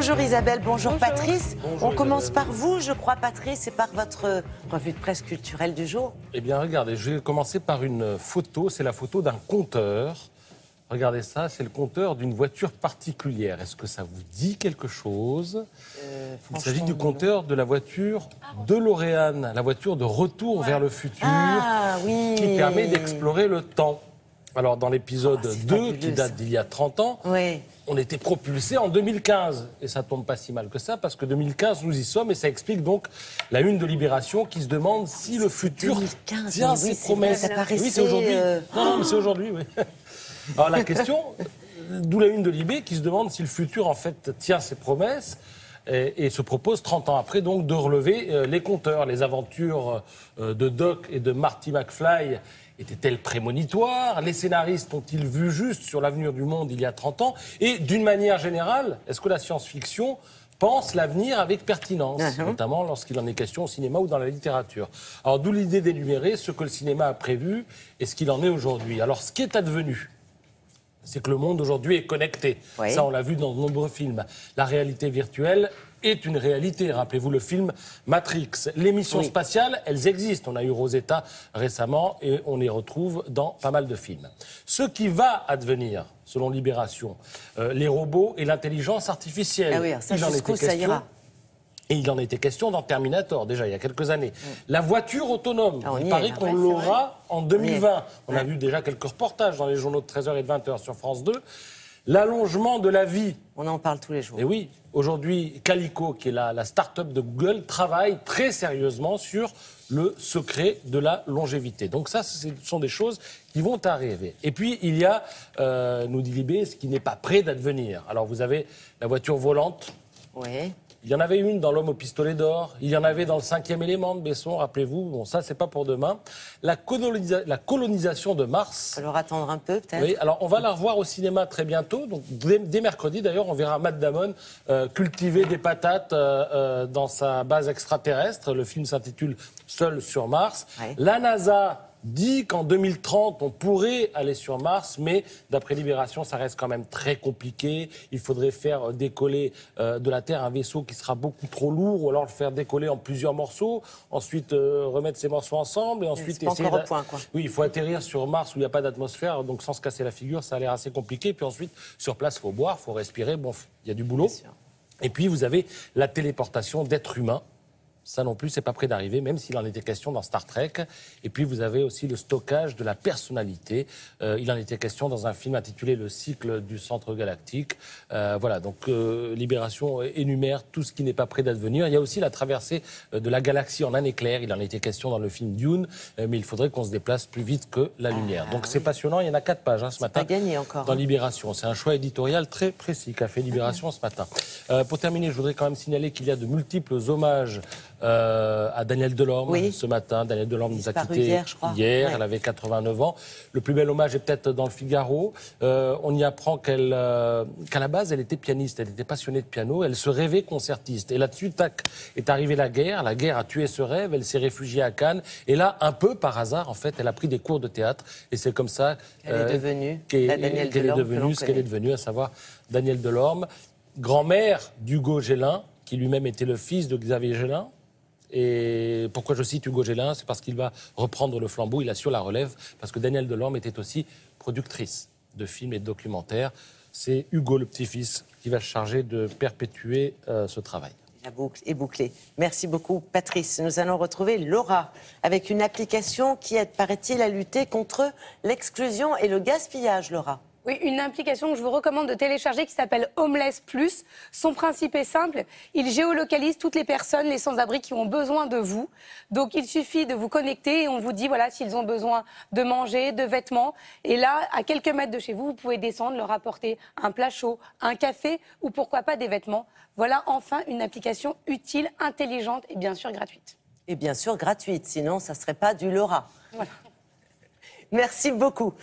Bonjour Isabelle, bonjour Patrice. Bonjour On commence Isabelle. par vous, je crois Patrice, et par votre revue de presse culturelle du jour. Eh bien, regardez, je vais commencer par une photo. C'est la photo d'un compteur. Regardez ça, c'est le compteur d'une voiture particulière. Est-ce que ça vous dit quelque chose? Il s'agit du compteur de la voiture DeLorean, la voiture de retour vers le futur, Ah oui. qui permet d'explorer le temps. Alors, dans l'épisode 2, fabuleux, qui date d'il y a 30 ans, Oui. on était propulsé en 2015. Et ça tombe pas si mal que ça, parce que 2015, nous y sommes, et ça explique donc la une de Libération qui se demande si le futur 2015, tient mais ses oui, c'est promesses. vrai, ça paraissait, Oui, c'est aujourd'hui. Non, mais c'est aujourd'hui, oui. Alors la question, d'où la une de Libé, qui se demande si le futur, en fait, tient ses promesses. Et se propose 30 ans après donc de relever les compteurs. Les aventures de Doc et de Marty McFly étaient-elles prémonitoires? Les scénaristes ont-ils vu juste sur l'avenir du monde il y a 30 ans? Et d'une manière générale, est-ce que la science-fiction pense l'avenir avec pertinence, notamment lorsqu'il en est question au cinéma ou dans la littérature? Alors d'où l'idée d'énumérer ce que le cinéma a prévu et ce qu'il en est aujourd'hui. Alors ce qui est advenu, c'est que le monde aujourd'hui est connecté. Oui. Ça, on l'a vu dans de nombreux films. La réalité virtuelle est une réalité. Rappelez-vous le film Matrix. Les missions spatiales, elles existent. On a eu Rosetta récemment et on les retrouve dans pas mal de films. Ce qui va advenir, selon Libération, les robots et l'intelligence artificielle. Ah oui, ça, Il en jusqu'où était ça question. ira? Et il en était question dans Terminator, déjà, il y a quelques années. La voiture autonome, Ah, on y il est, paraît là. qu'on Ouais, c'est l'aura en 2020. On a Ouais. vu déjà quelques reportages dans les journaux de 13h et de 20h sur France 2. L'allongement de la vie. On en parle tous les jours. Et oui, aujourd'hui, Calico, qui est la start-up de Google, travaille très sérieusement sur le secret de la longévité. Donc ça, ce sont des choses qui vont arriver. Et puis, il y a, nous dit Libé, ce qui n'est pas prêt d'advenir. Alors, vous avez la voiture volante. Oui. Il y en avait une dans L'homme au pistolet d'or. Il y en avait dans Le cinquième élément de Besson, rappelez-vous. Bon, ça, c'est pas pour demain. La colonisation de Mars. Il va falloir attendre un peu, peut-être. Oui, alors on va la revoir au cinéma très bientôt. Donc, dès mercredi, d'ailleurs, on verra Matt Damon cultiver des patates dans sa base extraterrestre. Le film s'intitule Seul sur Mars. Ouais. La NASA dit qu'en 2030, on pourrait aller sur Mars, mais d'après Libération, ça reste quand même très compliqué. Il faudrait faire décoller de la Terre un vaisseau qui sera beaucoup trop lourd, ou alors le faire décoller en plusieurs morceaux, ensuite remettre ces morceaux ensemble, et ensuite C'est pas essayer... encore au point, quoi. Oui, il faut atterrir sur Mars où il n'y a pas d'atmosphère, donc sans se casser la figure, ça a l'air assez compliqué. Puis ensuite, sur place, il faut boire, il faut respirer, bon, il y a du boulot. Bien sûr. Et puis, vous avez la téléportation d'êtres humains. Ça non plus, c'est pas près d'arriver, même s'il en était question dans Star Trek. Et puis vous avez aussi le stockage de la personnalité. Il en était question dans un film intitulé Le cycle du centre galactique. Voilà, donc Libération énumère tout ce qui n'est pas près d'advenir. Il y a aussi la traversée de la galaxie en un éclair. Il en était question dans le film Dune, mais il faudrait qu'on se déplace plus vite que la lumière. Donc c'est passionnant. Il y en a 4 pages ce matin. Pas gagné encore. Dans Libération. C'est un choix éditorial très précis qu'a fait Libération ce matin. Pour terminer, je voudrais quand même signaler qu'il y a de multiples hommages à Danielle Delorme ce matin. Danielle Delorme nous a Disparue quittés hier, je crois. hier. Ouais. Elle avait 89 ans. Le plus bel hommage est peut-être dans le Figaro. On y apprend qu'à la base, elle était pianiste. Elle était passionnée de piano. Elle se rêvait concertiste. Et là-dessus, tac, est arrivée la guerre. La guerre a tué ce rêve. Elle s'est réfugiée à Cannes. Et là, un peu par hasard, en fait, elle a pris des cours de théâtre. Et c'est comme ça Elle est devenue la Danielle qu'elle est Delorme devenue ce qu'elle est devenue, à savoir Danielle Delorme, grand-mère d'Hugo Gélin, qui lui-même était le fils de Xavier Gélin. Et pourquoi je cite Hugo Gélin? C'est parce qu'il va reprendre le flambeau, il assure la relève, parce que Danielle Delorme était aussi productrice de films et de documentaires. C'est Hugo, le petit-fils, qui va se charger de perpétuer ce travail. La boucle est bouclée. Merci beaucoup, Patrice. Nous allons retrouver Laura avec une application qui aide, paraît-il, à lutter contre l'exclusion et le gaspillage, Laura. Oui, une application que je vous recommande de télécharger qui s'appelle Homeless Plus. Son principe est simple, il géolocalise toutes les personnes, les sans-abri qui ont besoin de vous. Donc il suffit de vous connecter et on vous dit voilà s'ils ont besoin de manger, de vêtements. Et là, à quelques mètres de chez vous, vous pouvez descendre, leur apporter un plat chaud, un café ou pourquoi pas des vêtements. Voilà enfin une application utile, intelligente et bien sûr gratuite. Et bien sûr gratuite, sinon ça ne serait pas du Laura. Voilà. Merci beaucoup.